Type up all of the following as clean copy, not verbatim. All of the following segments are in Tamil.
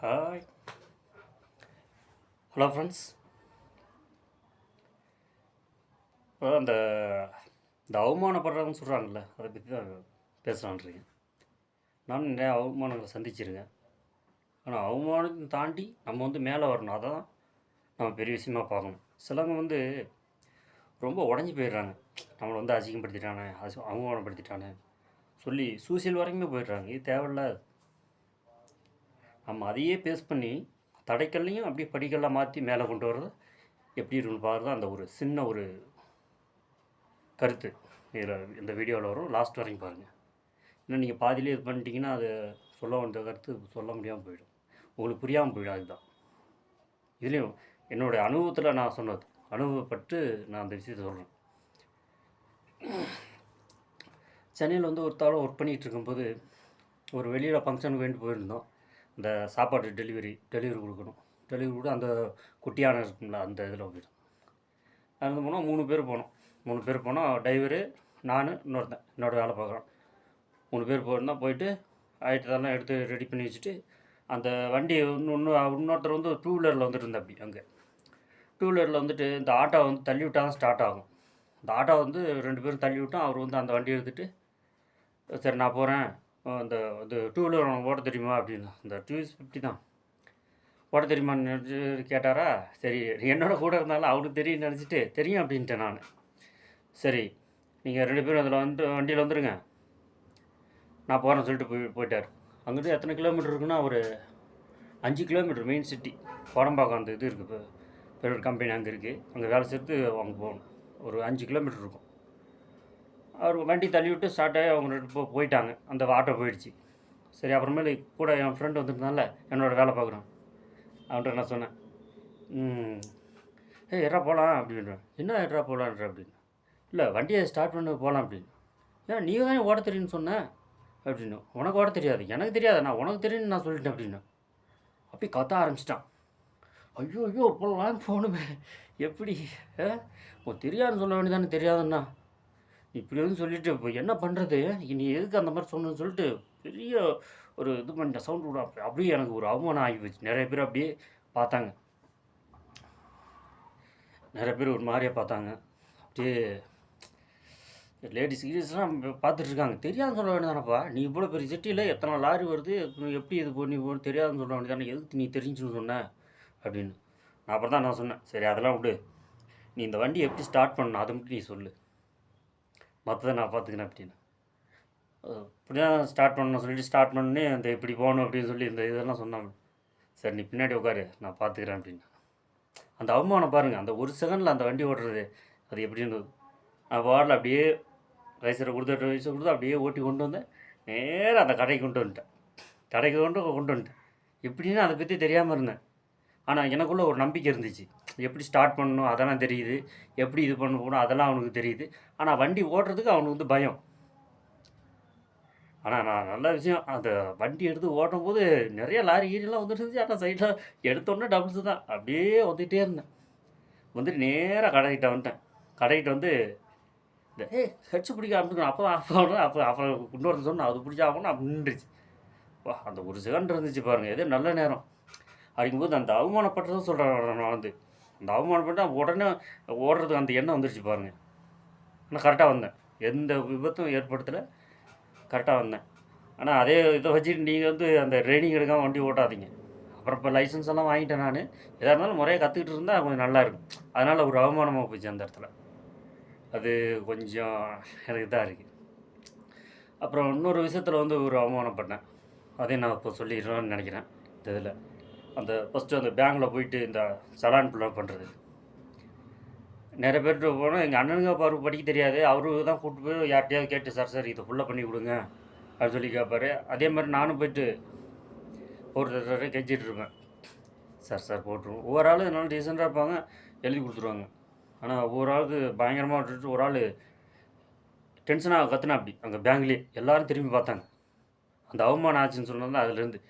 ஹாய். Hello friends. இப்போ அந்த இந்த அவமானப்படுறவங்க சொல்கிறாங்கல்ல, அதை பற்றி தான் பேசலான்ட்ருக்கேன். நானும் நிறையா அவமானங்களை சந்திச்சிருக்கேன். ஆனால் அவமானத்தை தாண்டி நம்ம மேலே வரணும். அதை தான் நம்ம பெரிய விஷயமா பார்க்கணும். சிலவங்க ரொம்ப உடஞ்சி போயிடுறாங்க. நம்மளை அசிங்கப்படுத்திட்டானே, அவமானப்படுத்திட்டானே சொல்லி சூசைல் வரைக்குமே போயிடுறாங்க. இது தேவையில்லாது. நம்ம அதையே பேஸ் பண்ணி தடைக்கல்லையும் அப்படியே படிக்கல்லாம் மாற்றி மேலே கொண்டு வர்றது எப்படி இருக்குன்னு பாருங்க. அந்த ஒரு சின்ன ஒரு கருத்து இதில் இந்த வீடியோவில் வரும். லாஸ்ட் வரைக்கும் பாருங்கள். இன்னும் நீங்கள் பாதியிலே இது பண்ணிட்டீங்கன்னா அது சொல்ல வந்த கருத்து சொல்ல முடியாமல் போயிடும், உங்களுக்கு புரியாமல் போயிடும். அதுதான் இதுலேயும் என்னுடைய அனுபவத்தில் நான் சொன்னது, அனுபவப்பட்டு நான் அந்த விஷயத்தை சொல்கிறேன். சென்னையில் ஒருத்தாலும் ஒர்க் பண்ணிகிட்டு இருக்கும்போது ஒரு வெளியில் ஃபங்க்ஷனுக்கு வேண்டி போயிருந்தோம். இந்த சாப்பாடு டெலிவரி கொடுக்கணும். டெலிவரி கூட அந்த குட்டியான இருக்குங்களா, அந்த இதில் போயிடும். நடந்து போனோம். 3 பேர் போனோம். டிரைவரு, நான், இன்னொருத்தன் என்னோடய வேலை பார்க்குறோம். 3 பேர் போயிருந்தோம். போயிட்டு ஐட்டத்தெல்லாம் எடுத்து ரெடி பண்ணி வச்சுட்டு அந்த வண்டி இன்னொருத்தர் டூ வீலரில் வந்துட்டு அப்படி அங்கே டூ வீலரில் இந்த ஆட்டோ தள்ளி விட்டால் தான் ஸ்டார்ட் ஆகும். இந்த ஆட்டோ 2 பேரும் தள்ளி விட்டோம். அவர் அந்த வண்டி எடுத்துகிட்டு சரி நான் போகிறேன், அந்த இது டூ வீலர் ஓட்ட தெரியுமா அப்படின்னு. இந்த TVS50 தான் ஓட்ட தெரியுமான்னு நினச்சி கேட்டாரா. சரி, என்னோட கூட இருந்தாலும் அவருக்கு தெரியும் நினச்சிட்டு தெரியும் அப்படின்ட்டேன் நான். சரி நீங்கள் 2 பேரும் அதில் வண்டியில் வந்துடுங்க, நான் போகிறேன்னு சொல்லிட்டு போயிட்டார். அங்கிட்டு எத்தனை கிலோமீட்டர் இருக்குன்னா ஒரு 5 கிலோமீட்டர். மெயின் சிட்டி கோடம்பாக்கம் அந்த இது இருக்குது, பெரிய கம்பெனி அங்கே இருக்குது. அங்கே வேலை சேர்த்து அவங்க போகணும். ஒரு 5 கிலோமீட்டர் இருக்கும். அவர் வண்டி தள்ளி விட்டு ஸ்டார்ட் ஆகி அவங்க போயிட்டாங்க. அந்த ஆட்டோ போயிடுச்சு. சரி, அப்புறமேலே கூட என் ஃப்ரெண்டு வந்துருந்தால என்னோடய வேலை பார்க்குறான். அவன்கிட்ட நான் சொன்னேன், எட்ரா போகலாம் அப்படின்றேன். என்ன எட்ரா போகலான்ற அப்படின்னு. இல்லை, வண்டியை ஸ்டார்ட் பண்ணி போகலாம் அப்படின்னு. ஏன் நீங்கள் தானே ஓட தெரியும்னு சொன்னேன் அப்படின்னு. உனக்கு ஓட தெரியாது, எனக்கு தெரியாது, நான் உனக்கு தெரியும்னு நான் சொல்லிட்டேன் அப்படின்னு. அப்படி கத்த ஆரம்பிச்சிட்டான். ஐயோ போகலாம் போகணுமே, எப்படி தெரியாதுன்னு சொல்ல வேண்டியதானே, தெரியாதுன்னா இப்படி சொல்லிவிட்டு இப்போ என்ன பண்ணுறது, நீ எதுக்கு அந்த மாதிரி சொன்னு சொல்லிட்டு பெரிய ஒரு இது பண்ணிட்டேன். சவுண்டு விட அப்படியே எனக்கு ஒரு அவமானம் ஆகி போச்சு. நிறைய பேர் அப்படியே பார்த்தாங்க, நிறைய பேர் ஒரு மாதிரியாக பார்த்தாங்க. அப்படியே லேடிஸ் சீரியஸ்லாம் பார்த்துட்ருக்காங்க. தெரியாதுன்னு சொல்ல வேண்டியதானப்பா, நீ இவ்வளோ பெரிய சிட்டியில் எத்தனை லாரி வருது, எப்படி இது பண்ணி தெரியாதுன்னு சொல்ல வேண்டியதானே, எதுக்கு நீ தெரிஞ்சுன்னு சொன்ன அப்படின்னு. நான் அப்புறம் தான் நான் சொன்னேன், சரி அதெல்லாம் விடு, நீ இந்த வண்டி எப்படி ஸ்டார்ட் பண்ணணும் அதை மட்டும் நீ சொல்லு, மற்றதை நான் பார்த்துக்கிறேன் அப்படின்னு. இப்படி தான் ஸ்டார்ட் பண்ணணும் சொல்லிட்டு ஸ்டார்ட் பண்ணி அந்த இப்படி போகணும் அப்படின்னு சொல்லி இந்த இதெல்லாம் சொன்னாங்க. சரி நீ பின்னாடி உட்காரு, நான் பார்த்துக்கிறேன் அப்படின்னு. அந்த அவமானம் பாருங்கள், அந்த ஒரு செகண்டில் அந்த வண்டி ஓட்டுறது அது எப்படின்னு. நான் வார்டில் அப்படியே ரைஸரை கொடுத்து அப்படியே ஓட்டி கொண்டு வந்தேன். நேராக அந்த கடைக்கு கொண்டு வந்துட்டேன். கொண்டு வந்துட்டேன். எப்படின்னு அதை பற்றி தெரியாமல் இருந்தேன். ஆனால் எனக்குள்ளே ஒரு நம்பிக்கை இருந்துச்சு. எப்படி ஸ்டார்ட் பண்ணணும் அதெல்லாம் தெரியுது, எப்படி இது பண்ண போகணும் அதெல்லாம் அவனுக்கு தெரியுது. ஆனால் வண்டி ஓட்டுறதுக்கு அவனுக்கு பயம். ஆனால் நான் நல்ல விஷயம், அந்த வண்டி எடுத்து ஓட்டும் போது நிறைய லாரி கீரெலாம் வந்துருந்துச்சு. ஆனால் சைடில் எடுத்தோடனே டபுள்ஸு தான். அப்படியே வந்துகிட்டே இருந்தேன். நேராக கடைக்கிட்ட வந்துட்டேன். கடைக்கிட்ட இந்த ஹெட்ஸ் பிடிக்க ஆரம்பிச்சுக்கணும். அப்போ தான் ஆஃப் ஆகணும். அப்புறம் இன்னொருத்தர் சொன்னால் அது பிடிச்சா ஆகணும் அப்படி நின்றுச்சு. வா, அந்த ஒரு செகண்ட் இருந்துச்சு பாருங்கள், எதோ நல்ல நேரம். அப்படிங்கும்போது அந்த அவமானப்பட்டதும் சொல்கிறேன் நான். அந்த அவமானப்பட்டு உடனே ஓடுறதுக்கு அந்த எண்ணம் வந்துருச்சு பாருங்கள். ஆனால் கரெக்டாக வந்தேன், எந்த விபத்தும் ஏற்படுத்தலை, கரெக்டாக வந்தேன். ஆனால் அதே இதை வச்சுட்டு நீங்கள் அந்த ட்ரைனிங் எடுக்காமல் வண்டி ஓட்டாதீங்க. அப்புறம் இப்போ லைசன்ஸ் எல்லாம் வாங்கிட்டேன் நான். எதாக இருந்தாலும் முறையாக கற்றுக்கிட்டு இருந்தால் கொஞ்சம் நல்லாயிருக்கும். அதனால் ஒரு அவமானமாக போச்சு அந்த இடத்துல. அது கொஞ்சம் எனக்கு இதாக இருக்குது. அப்புறம் இன்னொரு விஷயத்தில் ஒரு அவமானப்பட்டேன். அதையும் நான் இப்போ சொல்லிடுறேன்னு நினைக்கிறேன். இந்த இதில் அந்த ஃபஸ்ட்டு அந்த பேங்கில் போயிட்டு இந்த சலான் ஃபில் பண்ணுறது. நிறைய பேர்கிட்ட போனால் எங்கள் அண்ணனுங்க அவருக்கு படிக்க தெரியாது. அவரு தான் கூப்பிட்டு போய் யார்கிட்டையாவது கேட்டு, சார் இதை ஃபுல்லாக பண்ணி கொடுங்க அப்படின்னு சொல்லி கேட்பார். அதே மாதிரி நானும் போயிட்டு ஒருத்தர் கெஞ்சிட்டு இருப்பேன். சார் போட்டுருவோம். ஒவ்வொரு ஆள் என்னால் டீசெண்டாக இருப்பாங்க, எழுதி கொடுத்துருவாங்க. ஆனால் ஒவ்வொரு ஆளுக்கு பயங்கரமாக விட்டுட்டு ஒரு ஆள் டென்ஷனாக கற்றுனா அப்படி அங்கே பேங்க்லேயே எல்லோரும் திரும்பி பார்த்தாங்க. அந்த அவமானம் ஆச்சுன்னு சொன்னது அதுலேருந்து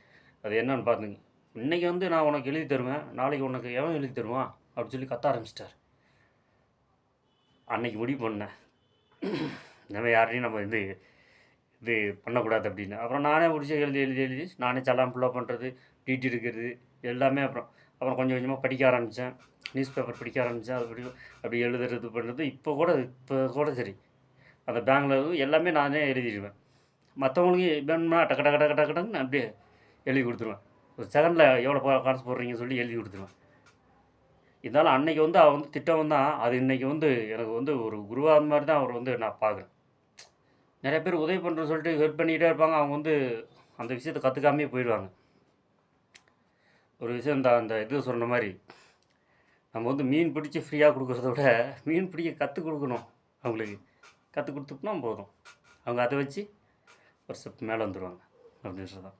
அது என்னன்னு பார்த்துங்க. இன்றைக்கி நான் உனக்கு எழுதி தருவேன், நாளைக்கு உனக்கு எவன் எழுதி தருவான் அப்படின்னு சொல்லி கத்த ஆரம்பிச்சிட்டார். அன்னைக்கு முடிவு பண்ணேன், நம்ம யாரையும் நம்ம இது பண்ணக்கூடாது அப்படின்னு. அப்புறம் நானே பிடிச்சி எழுதி நானே செல்லான் ஃபுல்லாக பண்ணுறது, டிடி எடுக்கிறது எல்லாமே. அப்புறம் கொஞ்சம் கொஞ்சமாக படிக்க ஆரம்பித்தேன். நியூஸ் பேப்பர் படிக்க ஆரம்பித்தேன். அது அப்படி எழுதுறது பண்ணுறது. இப்போ கூட சரி, அந்த பேங்கில் எல்லாமே நானே எழுதிடுவேன். மற்றவங்களுக்கு வேணும்னா டக்கு டக்கு டக்கு டக்கு டக்குன்னு அப்படியே எழுதி கொடுத்துருவேன். ஒரு செகண்டில் எவ்வளோ காசு போடுறீங்கன்னு சொல்லி எழுதி கொடுத்துருவேன். இருந்தாலும் அன்றைக்கி வந்து அவர் வந்து திட்டவன் தான். அது இன்றைக்கி வந்து எனக்கு வந்து ஒரு குருவாக அந்த மாதிரி தான் அவர் வந்து நான் பார்க்குறேன். நிறைய பேர் உதவி பண்ணுறேன்னு சொல்லிட்டு ஹெல்ப் பண்ணிக்கிட்டே இருப்பாங்க. அவங்க வந்து அந்த விஷயத்தை கற்றுக்காமே போயிடுவாங்க. ஒரு விஷயம் அந்த இது சொன்ன மாதிரி, நம்ம வந்து மீன் பிடிச்சி ஃப்ரீயாக கொடுக்குறத விட மீன் பிடிக்க கற்றுக் கொடுக்கணும். அவங்களுக்கு கற்றுக் கொடுத்துட்டோம்னா போதும், அவங்க அதை வச்சு ஒரு ஸ்டெப் மேலே வந்துடுவாங்க அப்படின்றது தான்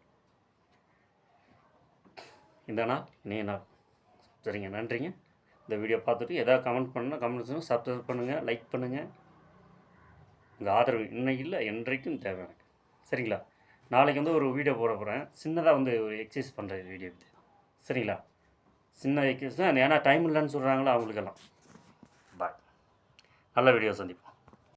இந்த நாள் இனிய நாள். சரிங்க, நன்றிங்க. இந்த வீடியோ பார்த்துட்டு எதாவது கமெண்ட் பண்ணால் கமெண்ட் பண்ணுங்கள், சப்ஸ்கிரைப் பண்ணுங்கள், லைக் பண்ணுங்கள். உங்கள் ஆதரவு இன்னைக்கு இல்லை என்றைக்கும் தேவை எனக்கு. சரிங்களா? நாளைக்கு வந்து ஒரு வீடியோ போட போகிறேன். சின்னதாக வந்து ஒரு எக்ஸசைஸ் பண்ணுற வீடியோ இது. சரிங்களா? சின்ன எக்ஸசைஸ் தான். ஏன்னா டைம் இல்லைன்னு சொல்கிறாங்களோ அவங்களுக்கெல்லாம். பாய். நல்ல வீடியோ சந்திப்போம்.